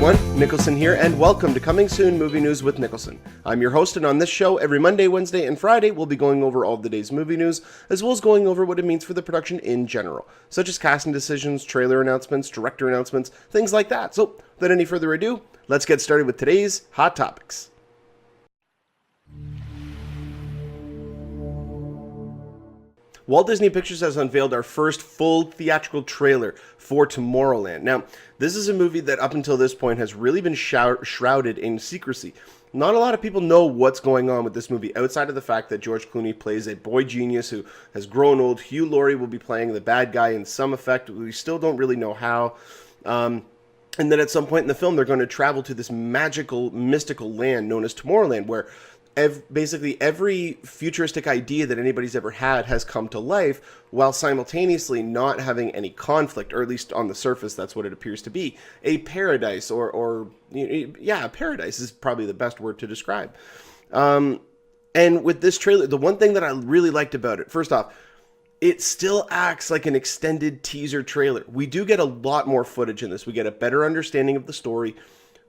everyone, Niklsun here, and welcome to Coming Soon Movie News with Niklsun. I'm your host, and on this show, every Monday, Wednesday, and Friday, we'll be going over all of the day's movie news, as well as going over what it means for the production in general, such as casting decisions, trailer announcements, director announcements, things like that. So, without any further ado, let's get started with today's Hot Topics. Walt Disney Pictures has unveiled our first full theatrical trailer for Tomorrowland. Now, this is a movie that up until this point has really been shrouded in secrecy. Not a lot of people know what's going on with this movie outside of the fact that George Clooney plays a boy genius who has grown old. Hugh Laurie will be playing the bad guy in some effect. We still don't really know how. And then at some point in the film, they're going to travel to this magical, mystical land known as Tomorrowland, where basically every futuristic idea that anybody's ever had has come to life, while simultaneously not having any conflict, or at least on the surface, that's what it appears to be. A paradise, a paradise is probably the best word to describe. And with this trailer, the one thing that I really liked about it, first off, it still acts like an extended teaser trailer. We do get a lot more footage in this. We get a better understanding of the story,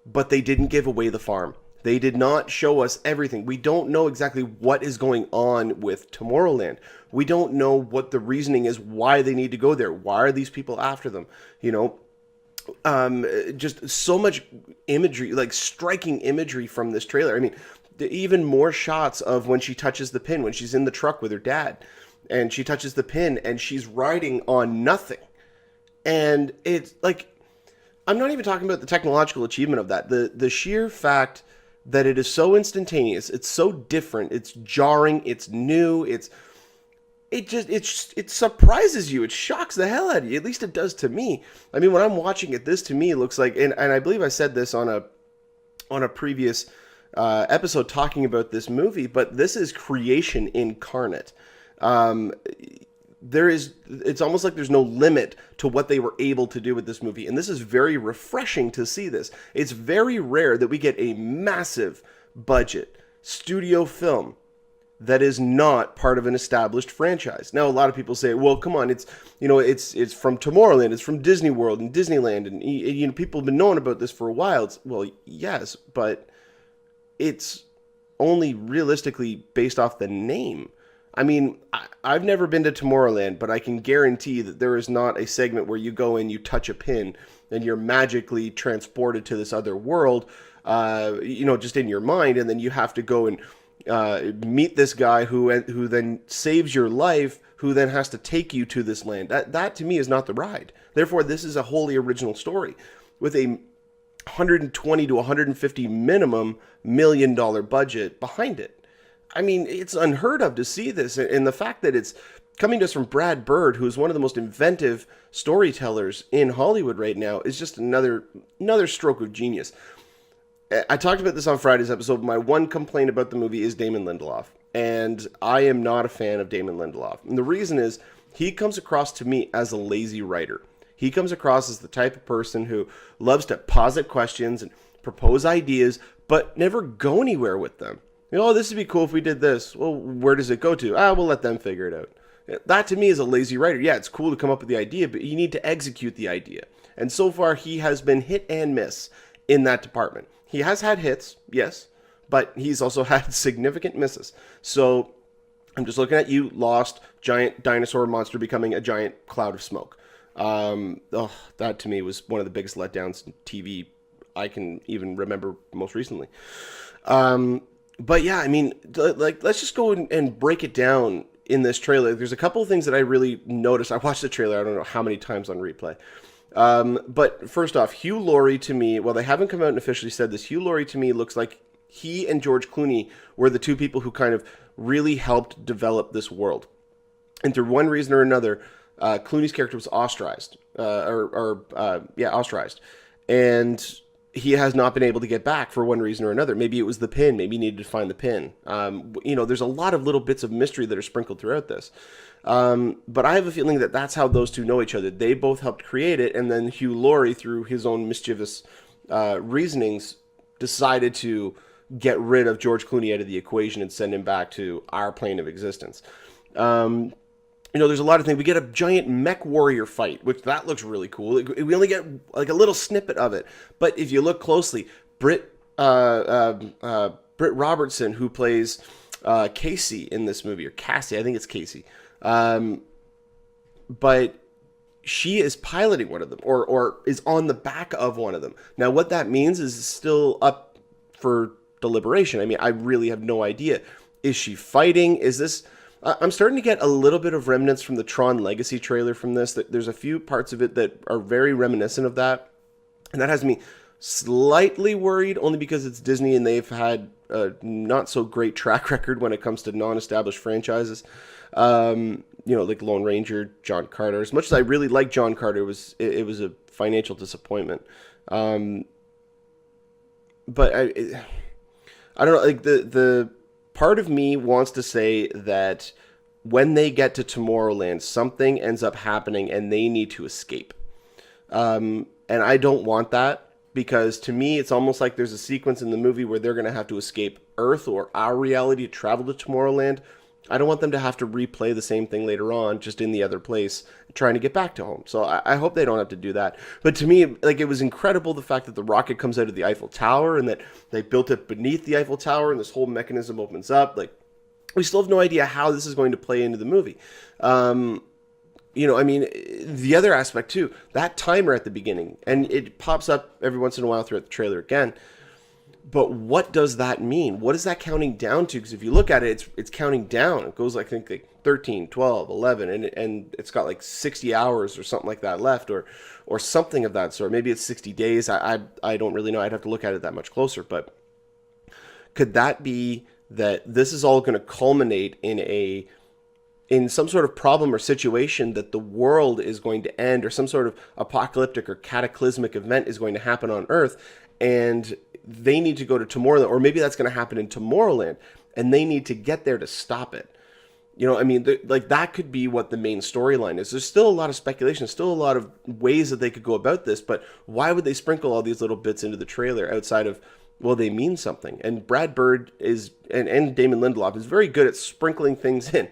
but they didn't give away the farm. They did not show us everything. We don't know exactly what is going on with Tomorrowland. We don't know what the reasoning is, why they need to go there. Why are these people after them? Just so much imagery, like striking imagery from this trailer. I mean, even more shots of when she touches the pin, when she's in the truck with her dad, and she touches the pin and she's riding on nothing. And it's like, I'm not even talking about the technological achievement of that. The sheer fact that it is so instantaneous, it's so different, it's jarring, it's new, it surprises you, it shocks the hell out of you. At least it does to me. I mean, when I'm watching it, this to me looks like, and I believe I said this on a previous episode talking about this movie, but this is creation incarnate. It's almost like there's no limit to what they were able to do with this movie. And this is very refreshing to see this. It's very rare that we get a massive budget studio film that is not part of an established franchise. Now, a lot of people say, well, come on, it's from Tomorrowland, it's from Disney World and Disneyland. And people have been knowing about this for a while. Well, yes, but it's only realistically based off the name. I mean, I've never been to Tomorrowland, but I can guarantee that there is not a segment where you go in, you touch a pin, and you're magically transported to this other world, just in your mind, and then you have to go and meet this guy who then saves your life, who then has to take you to this land. That to me is not the ride. Therefore, this is a wholly original story with a $120 to $150 minimum $1 million budget behind it. I mean, it's unheard of to see this, and the fact that it's coming to us from Brad Bird, who is one of the most inventive storytellers in Hollywood right now, is just another stroke of genius. I talked about this on Friday's episode. My one complaint about the movie is Damon Lindelof, and I am not a fan of Damon Lindelof. And the reason is he comes across to me as a lazy writer. He comes across as the type of person who loves to posit questions and propose ideas, but never go anywhere with them. This would be cool if we did this. Well, where does it go to? We'll let them figure it out. That to me is a lazy writer. Yeah, it's cool to come up with the idea, but you need to execute the idea. And so far, he has been hit and miss in that department. He has had hits, yes, but he's also had significant misses. So I'm just looking at you, Lost, giant dinosaur monster becoming a giant cloud of smoke. That to me was one of the biggest letdowns in TV I can even remember most recently. But yeah, I mean, let's just go and break it down in this trailer. There's a couple of things that I really noticed. I watched the trailer, I don't know how many times on replay. But first off, Hugh Laurie to me, well, they haven't come out and officially said this, Hugh Laurie to me looks like he and George Clooney were the two people who kind of really helped develop this world. And through one reason or another, Clooney's character was ostracized. Ostracized. And he has not been able to get back for one reason or another. Maybe it was the pin. Maybe he needed to find the pin. There's a lot of little bits of mystery that are sprinkled throughout this. But I have a feeling that that's how those two know each other. They both helped create it, and then Hugh Laurie, through his own mischievous reasonings, decided to get rid of George Clooney out of the equation and send him back to our plane of existence. there's a lot of things. We get a giant mech warrior fight, which that looks really cool. We only get like a little snippet of it, but if you look closely, Britt Robertson, who plays Casey in this movie, or Cassie, I think it's Casey, but she is piloting one of them, or is on the back of one of them. Now, what that means is still up for deliberation. I mean, I really have no idea. Is she fighting? Is this... I'm starting to get a little bit of remnants from the Tron Legacy trailer from this. There's a few parts of it that are very reminiscent of that. And that has me slightly worried, only because it's Disney and they've had a not so great track record when it comes to non-established franchises. Like Lone Ranger, John Carter. As much as I really like John Carter, it was a financial disappointment. But I don't know, like the part of me wants to say that when they get to Tomorrowland, something ends up happening and they need to escape. And I don't want that, because to me, it's almost like there's a sequence in the movie where they're going to have to escape Earth or our reality to travel to Tomorrowland. I don't want them to have to replay the same thing later on, just in the other place, trying to get back to home. So I hope they don't have to do that. But to me, like, it was incredible the fact that the rocket comes out of the Eiffel Tower and that they built it beneath the Eiffel Tower and this whole mechanism opens up. Like, we still have no idea how this is going to play into the movie. The other aspect too, that timer at the beginning, and it pops up every once in a while throughout the trailer again. But what does that mean? What is that counting down to? Because if you look at it, it's counting down. It goes, I think, like 13, 12, 11, and it's got like 60 hours or something like that left, or something of that sort. Maybe it's 60 days. I don't really know. I'd have to look at it that much closer. But could that be that this is all going to culminate in some sort of problem or situation that the world is going to end, or some sort of apocalyptic or cataclysmic event is going to happen on Earth, and they need to go to Tomorrowland, or maybe that's going to happen in Tomorrowland, and they need to get there to stop it. That could be what the main storyline is. There's still a lot of speculation, still a lot of ways that they could go about this, but why would they sprinkle all these little bits into the trailer outside of, well, they mean something? And Brad Bird and Damon Lindelof is very good at sprinkling things in.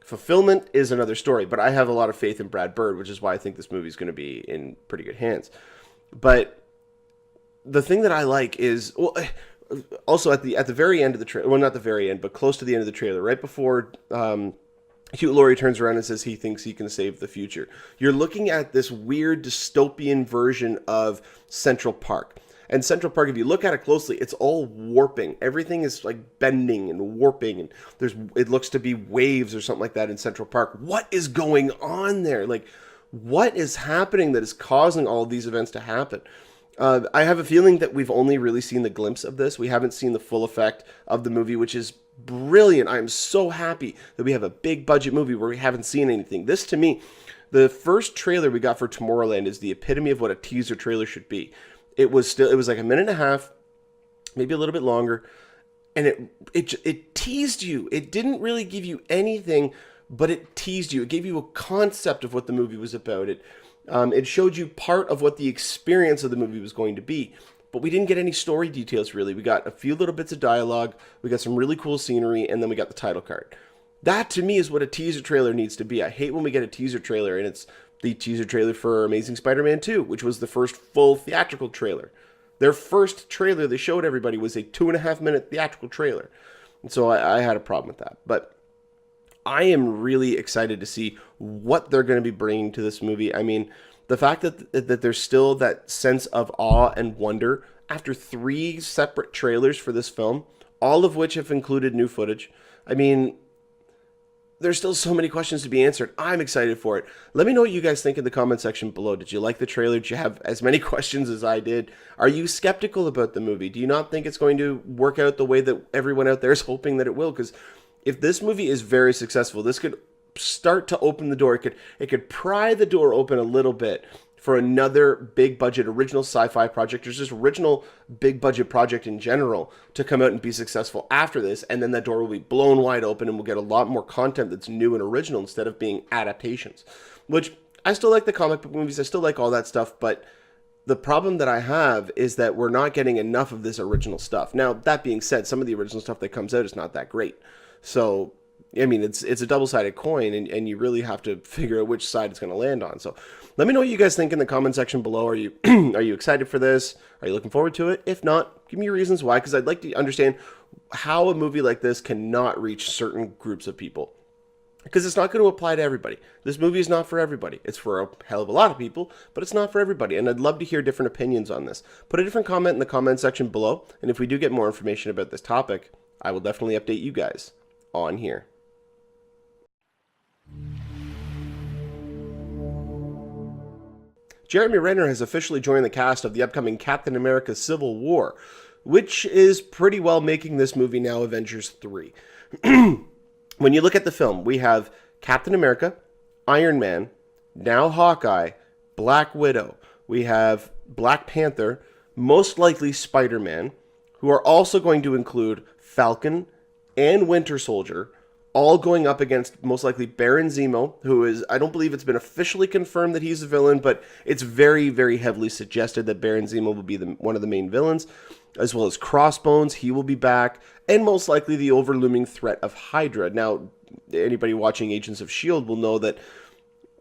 Fulfillment is another story, but I have a lot of faith in Brad Bird, which is why I think this movie is going to be in pretty good hands. But the thing that I like is, also at the very end of the trailer, well, not the very end, but close to the end of the trailer, right before Hugh Laurie turns around and says he thinks he can save the future, you're looking at this weird dystopian version of Central Park. And Central Park, if you look at it closely, it's all warping. Everything is like bending and warping, and it looks to be waves or something like that in Central Park. What is going on there? Like, what is happening that is causing all of these events to happen? I have a feeling that we've only really seen the glimpse of this. We haven't seen the full effect of the movie, which is brilliant. I'm so happy that we have a big budget movie where we haven't seen anything. This, to me, the first trailer we got for Tomorrowland is the epitome of what a teaser trailer should be. It was like a minute and a half, maybe a little bit longer, and it teased you. It didn't really give you anything, but it teased you. It gave you a concept of what the movie was about. It showed you part of what the experience of the movie was going to be, but we didn't get any story details, really. We got a few little bits of dialogue, we got some really cool scenery, and then we got the title card. That, to me, is what a teaser trailer needs to be. I hate when we get a teaser trailer, and it's the teaser trailer for Amazing Spider-Man 2, which was the first full theatrical trailer. Their first trailer they showed everybody was a 2.5-minute theatrical trailer. And so I had a problem with that. But I am really excited to see what they're going to be bringing to this movie. I mean, the fact that there's still that sense of awe and wonder after 3 separate trailers for this film, all of which have included new footage. I mean, there's still so many questions to be answered. I'm excited for it. Let me know what you guys think in the comment section below. Did you like the trailer? Did you have as many questions as I did? Are you skeptical about the movie? Do you not think it's going to work out the way that everyone out there is hoping that it will? Because if this movie is very successful, this could start to open the door. It could pry the door open a little bit for another big budget original sci-fi project, or just original big budget project in general, to come out and be successful after this, and then that door will be blown wide open and we'll get a lot more content that's new and original instead of being adaptations. Which, I still like the comic book movies, I still like all that stuff, but the problem that I have is that we're not getting enough of this original stuff. Now, that being said, some of the original stuff that comes out is not that great. So I mean, it's a double-sided coin, and you really have to figure out which side it's going to land on. So let me know what you guys think in the comment section below. Are you are you excited for this? Are you looking forward to it? If not, give me your reasons why, because I'd like to understand how a movie like this cannot reach certain groups of people. Because it's not going to apply to everybody. This movie is not for everybody. It's for a hell of a lot of people, but it's not for everybody. And I'd love to hear different opinions on this. Put a different comment in the comment section below. And if we do get more information about this topic, I will definitely update you guys on here. Jeremy Renner has officially joined the cast of the upcoming Captain America Civil War, which is pretty well making this movie now Avengers 3. When you look at the film, we have Captain America, Iron Man, now Hawkeye, Black Widow. We have Black Panther, most likely Spider-Man, who are also going to include Falcon and Winter Soldier, all going up against most likely Baron Zemo, who is, I don't believe it's been officially confirmed that he's a villain, but it's very, very heavily suggested that Baron Zemo will be one of the main villains, as well as Crossbones. He will be back, and most likely the overlooming threat of Hydra. Now, anybody watching Agents of S.H.I.E.L.D. will know that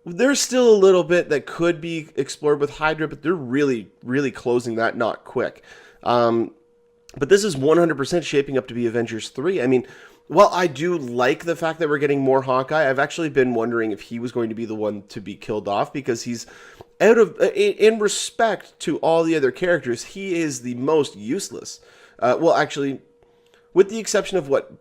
there's still a little bit that could be explored with Hydra, but they're really, really closing that knot quick. But this is 100% shaping up to be Avengers 3. I mean, while I do like the fact that we're getting more Hawkeye, I've actually been wondering if he was going to be the one to be killed off, because he's out of, in respect to all the other characters, he is the most useless. Well, actually, with the exception of what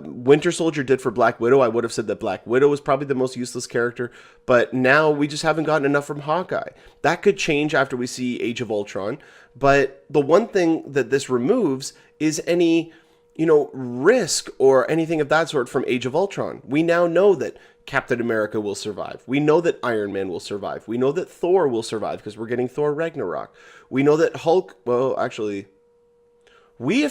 Winter Soldier did for Black Widow, I would have said that Black Widow was probably the most useless character, but now we just haven't gotten enough from Hawkeye. That could change after we see Age of Ultron, but the one thing that this removes is any, risk or anything of that sort from Age of Ultron. We now know that Captain America will survive. We know that Iron Man will survive. We know that Thor will survive because we're getting Thor Ragnarok. We know that Hulk, well, actually, we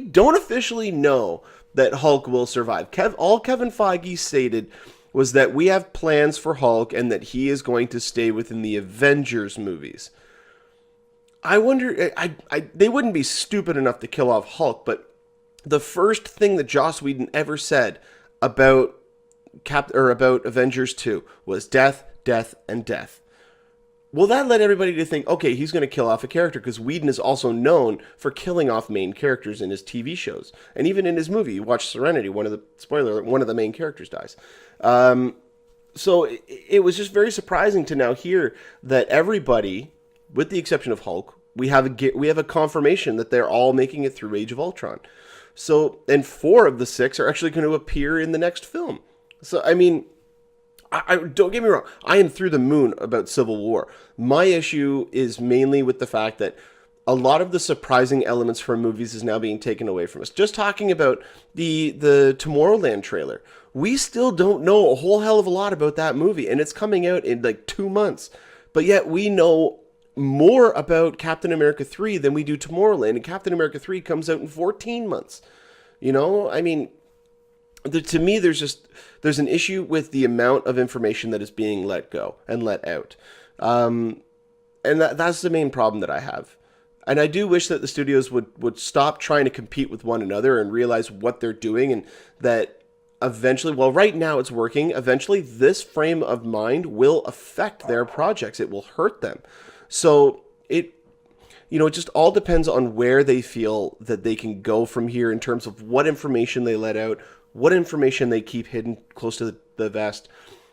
don't officially know that Hulk will survive. All Kevin Feige stated was that we have plans for Hulk and that he is going to stay within the Avengers movies. I wonder, they wouldn't be stupid enough to kill off Hulk, but the first thing that Joss Whedon ever said about about Avengers 2 was death, death, and death. Well, that led everybody to think, okay, he's going to kill off a character, because Whedon is also known for killing off main characters in his TV shows. And even in his movie, you watch Serenity, one of the main characters dies. So it was just very surprising to now hear that everybody, with the exception of Hulk, we have a confirmation that they're all making it through Age of Ultron. So, and 4 of the 6 are actually going to appear in the next film. So, I mean, I don't get me wrong, I am through the moon about Civil War. My issue is mainly with the fact that a lot of the surprising elements from movies is now being taken away from us. Just talking about the Tomorrowland trailer. We still don't know a whole hell of a lot about that movie, and it's coming out in like 2 months. But yet we know more about Captain America 3 than we do Tomorrowland, and Captain America 3 comes out in 14 months. I mean, to me, there's an issue with the amount of information that is being let go and let out. And that's the main problem that I have. And I do wish that the studios would stop trying to compete with one another and realize what they're doing, and that eventually, well, right now it's working, eventually this frame of mind will affect their projects. It will hurt them. So it just all depends on where they feel that they can go from here in terms of what information they let out, what information they keep hidden close to the vest.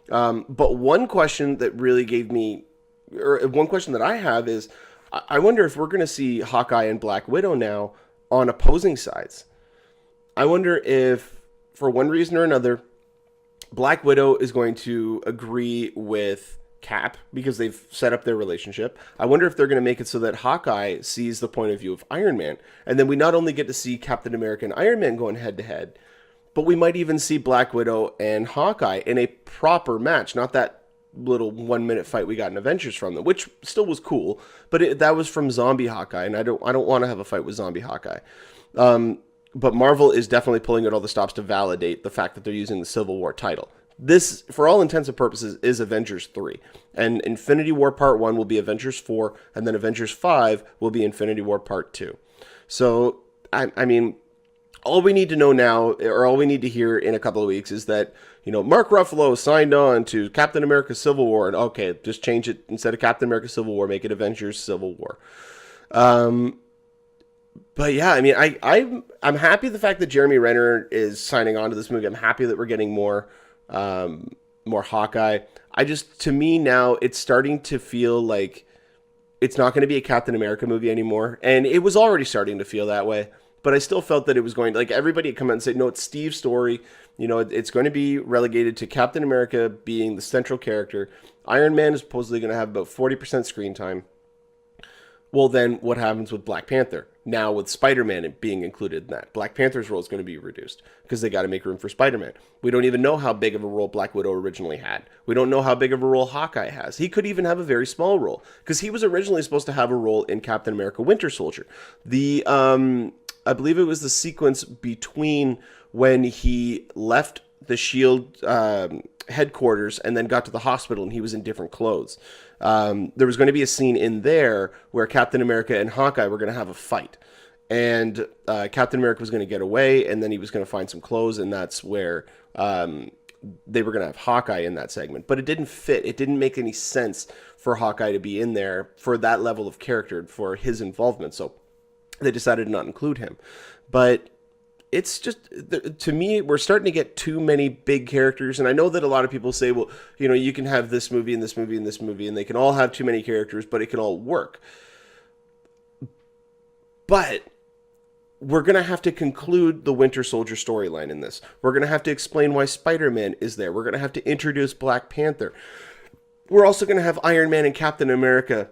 But one question that really gave me, or one question that I have is, I wonder if we're going to see Hawkeye and Black Widow now on opposing sides. I wonder if, for one reason or another, Black Widow is going to agree with Cap because they've set up their relationship. I wonder if they're going to make it so that Hawkeye sees the point of view of Iron Man. And then we not only get to see Captain America and Iron Man going head to head, but we might even see Black Widow and Hawkeye in a proper match. Not that little 1-minute fight we got in Avengers from them, which still was cool, but that was from Zombie Hawkeye, and I don't want to have a fight with Zombie Hawkeye. But Marvel is definitely pulling out all the stops to validate the fact that they're using the Civil War title. This, for all intents and purposes, is Avengers 3. And Infinity War Part 1 will be Avengers 4, and then Avengers 5 will be Infinity War Part 2. So, I mean, All we need to know now, or all we need to hear in a couple of weeks, is that, Mark Ruffalo signed on to Captain America Civil War. And okay, just change it. Instead of Captain America Civil War, make it Avengers Civil War. But yeah, I mean, I'm happy the fact that Jeremy Renner is signing on to this movie. I'm happy that we're getting more Hawkeye. To me now, it's starting to feel like it's not going to be a Captain America movie anymore. And it was already starting to feel that way. But I still felt that it was going to, like, everybody had come out and said, no, it's Steve's story. It's going to be relegated to Captain America being the central character. Iron Man is supposedly going to have about 40% screen time. Well, then what happens with Black Panther? Now with Spider-Man being included in that, Black Panther's role is going to be reduced because they got to make room for Spider-Man. We don't even know how big of a role Black Widow originally had. We don't know how big of a role Hawkeye has. He could even have a very small role because he was originally supposed to have a role in Captain America Winter Soldier. I believe it was the sequence between when he left the S.H.I.E.L.D. Headquarters and then got to the hospital and he was in different clothes. There was going to be a scene in there where Captain America and Hawkeye were going to have a fight. And Captain America was going to get away and then he was going to find some clothes, and that's where they were going to have Hawkeye in that segment. But it didn't fit. It didn't make any sense for Hawkeye to be in there for that level of character, for his involvement. So they decided to not include him. But it's just, to me, we're starting to get too many big characters. And I know that a lot of people say, well, you can have this movie and this movie and this movie, and they can all have too many characters, but it can all work. But we're going to have to conclude the Winter Soldier storyline in this. We're going to have to explain why Spider-Man is there. We're going to have to introduce Black Panther. We're also going to have Iron Man and Captain America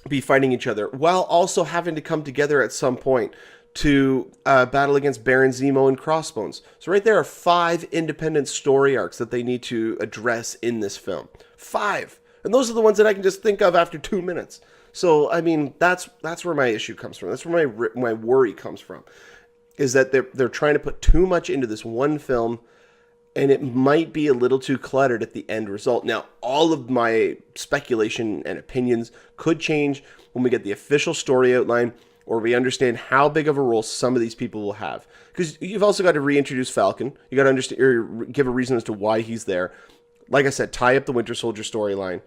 be fighting each other while also having to come together at some point to battle against Baron Zemo and Crossbones. So right there are 5 independent story arcs that they need to address in this film. 5. And those are the ones that I can just think of after 2 minutes. So, I mean, that's where my issue comes from. That's where my worry comes from. Is that they're trying to put too much into this one film, and it might be a little too cluttered at the end result. Now, all of my speculation and opinions could change when we get the official story outline, or we understand how big of a role some of these people will have. Because you've also got to reintroduce Falcon. You got to understand, or give a reason as to why he's there. Like I said, tie up the Winter Soldier storyline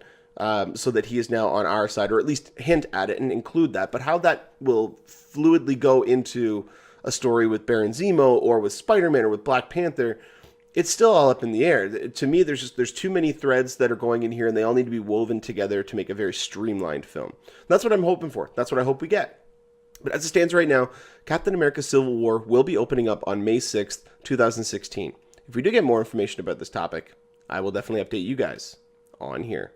so that he is now on our side, or at least hint at it and include that. But how that will fluidly go into a story with Baron Zemo or with Spider-Man or with Black Panther, it's still all up in the air. To me, there's too many threads that are going in here, and they all need to be woven together to make a very streamlined film. That's what I'm hoping for. That's what I hope we get. But as it stands right now, Captain America Civil War will be opening up on May 6th, 2016. If we do get more information about this topic, I will definitely update you guys on here.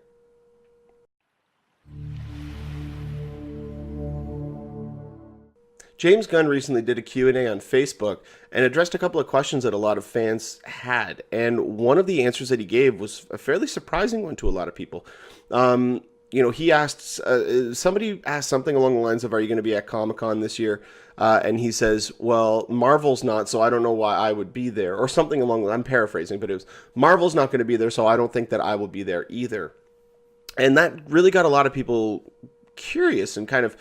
James Gunn recently did a Q&A on Facebook and addressed a couple of questions that a lot of fans had. And one of the answers that he gave was a fairly surprising one to a lot of people. He asked, somebody asked something along the lines of, are you going to be at Comic-Con this year? And he says, well, Marvel's not, so I don't know why I would be there. Or something along, I'm paraphrasing, but it was, Marvel's not going to be there, so I don't think that I will be there either. And that really got a lot of people curious and kind of,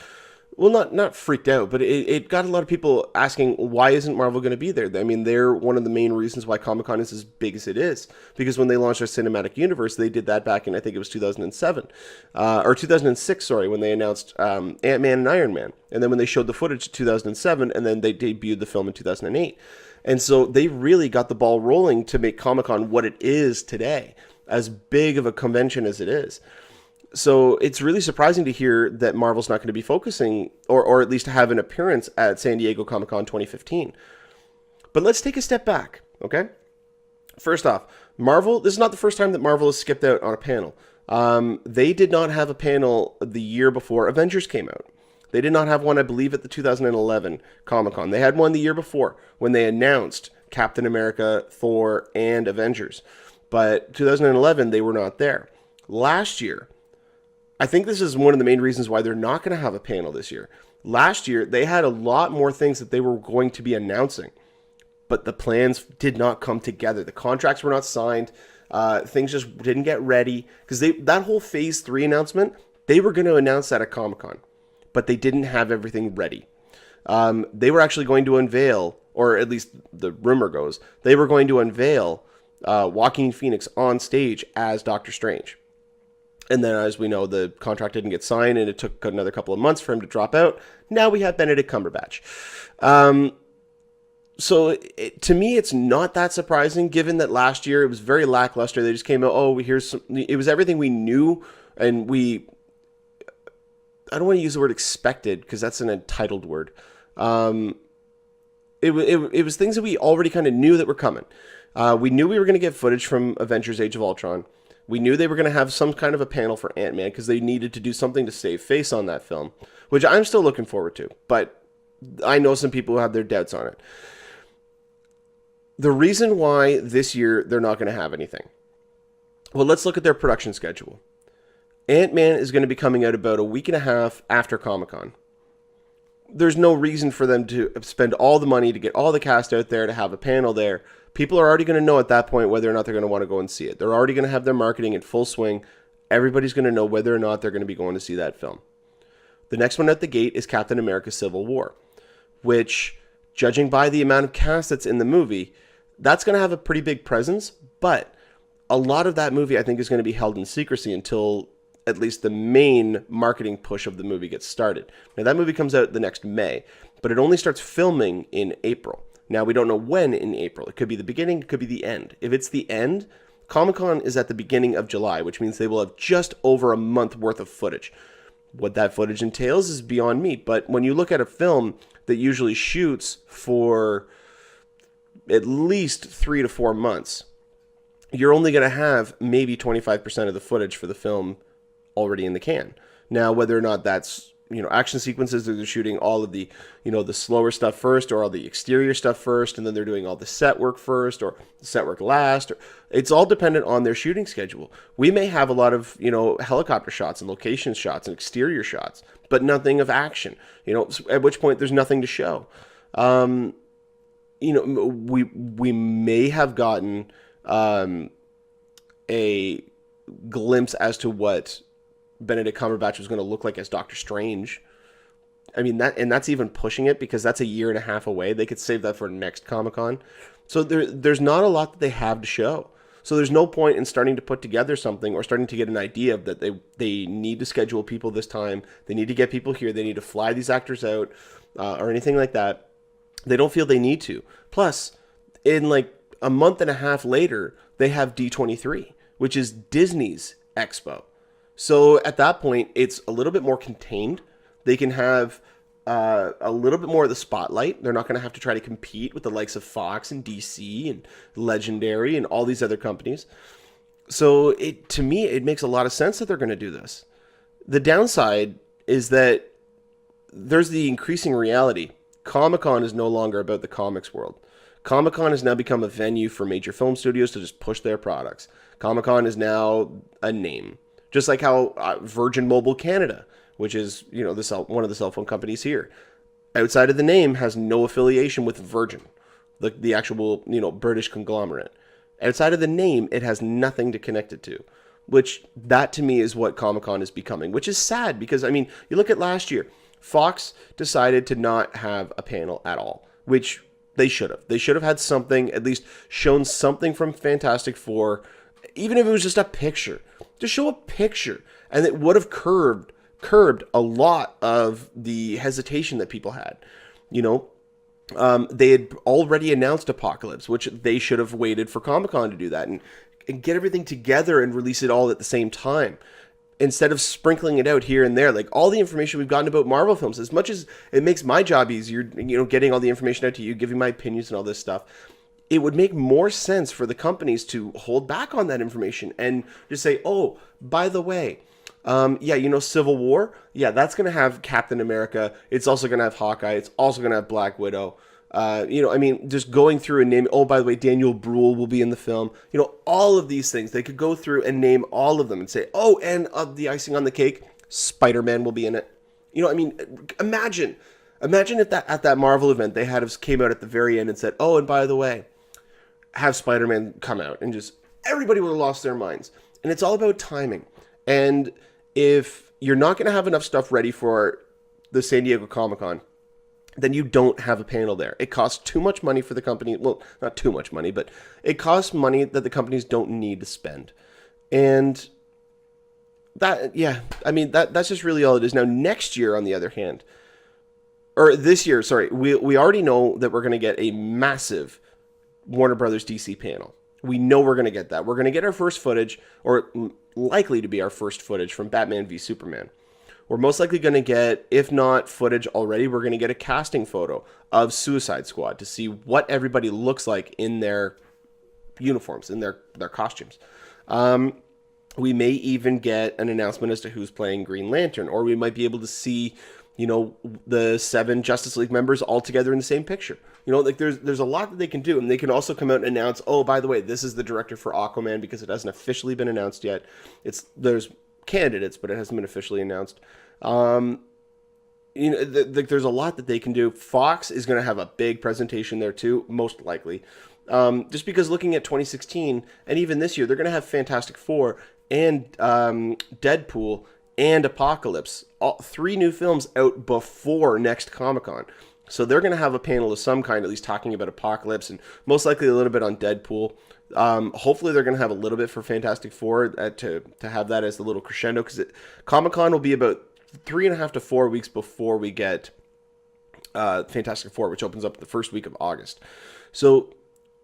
well, not freaked out, but it got a lot of people asking, why isn't Marvel going to be there? I mean, they're one of the main reasons why Comic-Con is as big as it is. Because when they launched their cinematic universe, they did that back in, I think it was 2007. Or 2006, sorry, when they announced Ant-Man and Iron Man. And then when they showed the footage in 2007, and then they debuted the film in 2008. And so they really got the ball rolling to make Comic-Con what it is today, as big of a convention as it is. So it's really surprising to hear that Marvel's not going to be focusing, or at least have an appearance at San Diego Comic-Con 2015. But let's take a step back, okay? First off, Marvel, this is not the first time that Marvel has skipped out on a panel. They did not have a panel the year before Avengers came out. They did not have one, I believe, at the 2011 Comic-Con. They had one the year before when they announced Captain America, Thor, and Avengers. But 2011, they were not there. Last year, I think this is one of the main reasons why they're not going to have a panel this year. Last year, they had a lot more things that they were going to be announcing, but the plans did not come together. The contracts were not signed. Things just didn't get ready, because that whole Phase 3 announcement, they were going to announce that at Comic-Con, but they didn't have everything ready. They were actually going to unveil, or at least the rumor goes, they were going to unveil Joaquin Phoenix on stage as Doctor Strange. And then, as we know, the contract didn't get signed, and it took another couple of months for him to drop out. Now we have Benedict Cumberbatch. To me, it's not that surprising, given that last year it was very lackluster. They just came out, it was everything we knew, and I don't want to use the word expected, because that's an entitled word. It was things that we already kind of knew that were coming. We knew we were going to get footage from Avengers Age of Ultron. We knew they were going to have some kind of a panel for Ant-Man because they needed to do something to save face on that film, which I'm still looking forward to, but I know some people who have their doubts on it. The reason why this year they're not going to have anything. Well, let's look at their production schedule. Ant-Man is going to be coming out about a week and a half after Comic-Con. There's no reason for them to spend all the money to get all the cast out there to have a panel there. People are already going to know at that point whether or not they're going to want to go and see it. They're already going to have their marketing in full swing. Everybody's going to know whether or not they're going to be going to see that film. The next one at the gate is Captain America Civil War, which, judging by the amount of cast that's in the movie, that's going to have a pretty big presence, but a lot of that movie I think is going to be held in secrecy until at least the main marketing push of the movie gets started. Now, that movie comes out the next May, but it only starts filming in April. Now, we don't know when in April. It could be the beginning, it could be the end. If it's the end, Comic-Con is at the beginning of July, which means they will have just over a month worth of footage. What that footage entails is beyond me, but when you look at a film that usually shoots for at least 3 to 4 months, you're only going to have maybe 25% of the footage for the film already in the can. Now, whether or not that's, action sequences, they're shooting all of the, the slower stuff first, or all the exterior stuff first, and then they're doing all the set work first, or the set work last. It's all dependent on their shooting schedule. We may have a lot of, helicopter shots and location shots and exterior shots, but nothing of action, at which point there's nothing to show. We may have gotten a glimpse as to what Benedict Cumberbatch was going to look like as Doctor Strange. I mean, that's even pushing it, because that's a year and a half away. They could save that for next Comic-Con. So there's not a lot that they have to show. So there's no point in starting to put together something or starting to get an idea of that they need to schedule people this time. They need to get people here. They need to fly these actors out or anything like that. They don't feel they need to. Plus, in like a month and a half later, they have D23, which is Disney's expo. So at that point, it's a little bit more contained. They can have a little bit more of the spotlight. They're not going to have to try to compete with the likes of Fox and DC and Legendary and all these other companies. So to me, it makes a lot of sense that they're going to do this. The downside is that there's the increasing reality. Comic-Con is no longer about the comics world. Comic-Con has now become a venue for major film studios to just push their products. Comic-Con is now a name. Just like how Virgin Mobile Canada, which is, one of the cell phone companies here, outside of the name has no affiliation with Virgin, the actual, British conglomerate. Outside of the name, it has nothing to connect it to, which that to me is what Comic-Con is becoming, which is sad because, you look at last year, Fox decided to not have a panel at all, which they should have. They should have had something, at least shown something from Fantastic Four, even if it was just a picture. To show a picture, and it would have curbed a lot of the hesitation that people had. They had already announced Apocalypse, which they should have waited for Comic-Con to do that and get everything together and release it all at the same time, instead of sprinkling it out here and there. Like all the information we've gotten about Marvel films, as much as it makes my job easier, getting all the information out to you, giving my opinions and all this stuff, it would make more sense for the companies to hold back on that information and just say, oh, by the way, Civil War, that's going to have Captain America. It's also going to have Hawkeye. It's also going to have Black Widow. Just going through and name, oh, by the way, Daniel Bruhl will be in the film. All of these things, they could go through and name all of them and say, oh, and the icing on the cake, Spider-Man will be in it. Imagine if at that Marvel event, they came out at the very end and said, oh, and by the way, have Spider-Man come out, and just everybody would have lost their minds. And it's all about timing. And if you're not going to have enough stuff ready for the San Diego Comic-Con, then you don't have a panel there. It costs too much money for the company. Well, not too much money, but it costs money that the companies don't need to spend. And that, yeah, I mean, that's just really all it is. Now, next year, on the other hand, or this year, sorry, we already know that we're going to get a massive Warner Brothers DC panel. We know we're going to get that. We're going to get our first footage, or likely to be our first footage, from Batman v Superman. We're most likely going to get, if not footage already, we're going to get a casting photo of Suicide Squad to see what everybody looks like in their uniforms, in their costumes. We may even get an announcement as to who's playing Green Lantern, or we might be able to see, you know, the 7 Justice League members all together in the same picture. You know, like there's a lot that they can do, and they can also come out and announce, oh, by the way, this is the director for Aquaman, because it hasn't officially been announced yet. There's candidates, but it hasn't been officially announced. You know, there's a lot that they can do. Fox is going to have a big presentation there too, most likely. Just because looking at 2016 and even this year, they're going to have Fantastic Four and Deadpool and Apocalypse, all 3 new films out before next Comic-Con. So they're going to have a panel of some kind, at least talking about Apocalypse, and most likely a little bit on Deadpool. Hopefully they're going to have a little bit for Fantastic Four to have that as the little crescendo, because Comic-Con will be about 3.5 to 4 weeks before we get Fantastic Four, which opens up the first week of August. So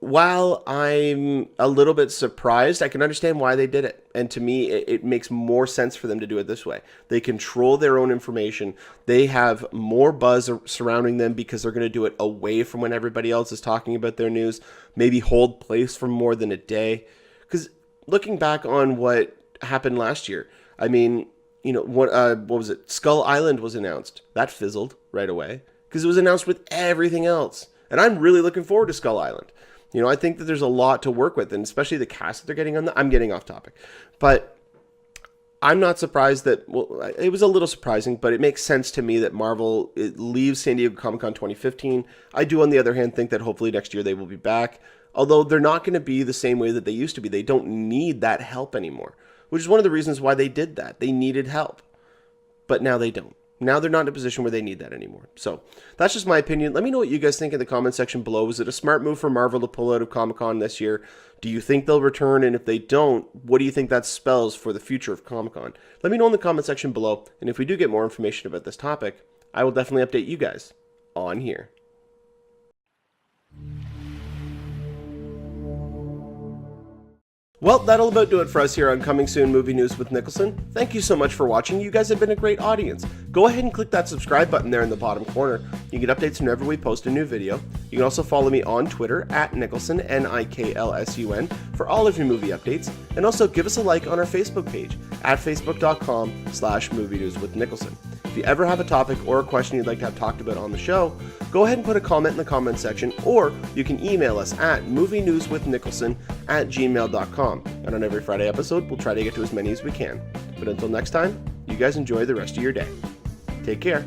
while I'm a little bit surprised, I can understand why they did it. And to me, it makes more sense for them to do it this way. They control their own information. They have more buzz surrounding them because they're going to do it away from when everybody else is talking about their news. Maybe hold place for more than a day. Because looking back on what happened last year, I mean, you know, what was it? Skull Island was announced. That fizzled right away because it was announced with everything else. And I'm really looking forward to Skull Island. You know, I think that there's a lot to work with, and especially the cast that they're getting on I'm getting off topic. But I'm not surprised that, well, it was a little surprising, but it makes sense to me that Marvel leaves San Diego Comic-Con 2015. I do, on the other hand, think that hopefully next year they will be back. Although they're not going to be the same way that they used to be. They don't need that help anymore, which is one of the reasons why they did that. They needed help, but now they don't. Now they're not in a position where they need that anymore. So that's just my opinion. Let me know what you guys think in the comment section below. Was it a smart move for Marvel to pull out of Comic-Con this year? Do you think they'll return? And if they don't, what do you think that spells for the future of Comic-Con? Let me know in the comment section below. And if we do get more information about this topic, I will definitely update you guys on here. Well, that'll about do it for us here on Coming Soon Movie News with Niklsun. Thank you so much for watching. You guys have been a great audience. Go ahead and click that subscribe button there in the bottom corner. You get updates whenever we post a new video. You can also follow me on Twitter at Niklsun, Niklsun, for all of your movie updates. And also give us a like on our Facebook page at facebook.com/movie news with Niklsun. If you ever have a topic or a question you'd like to have talked about on the show, go ahead and put a comment in the comment section, or you can email us at movienewswithniklsun@gmail.com. And on every Friday episode, we'll try to get to as many as we can. But until next time, you guys enjoy the rest of your day. Take care.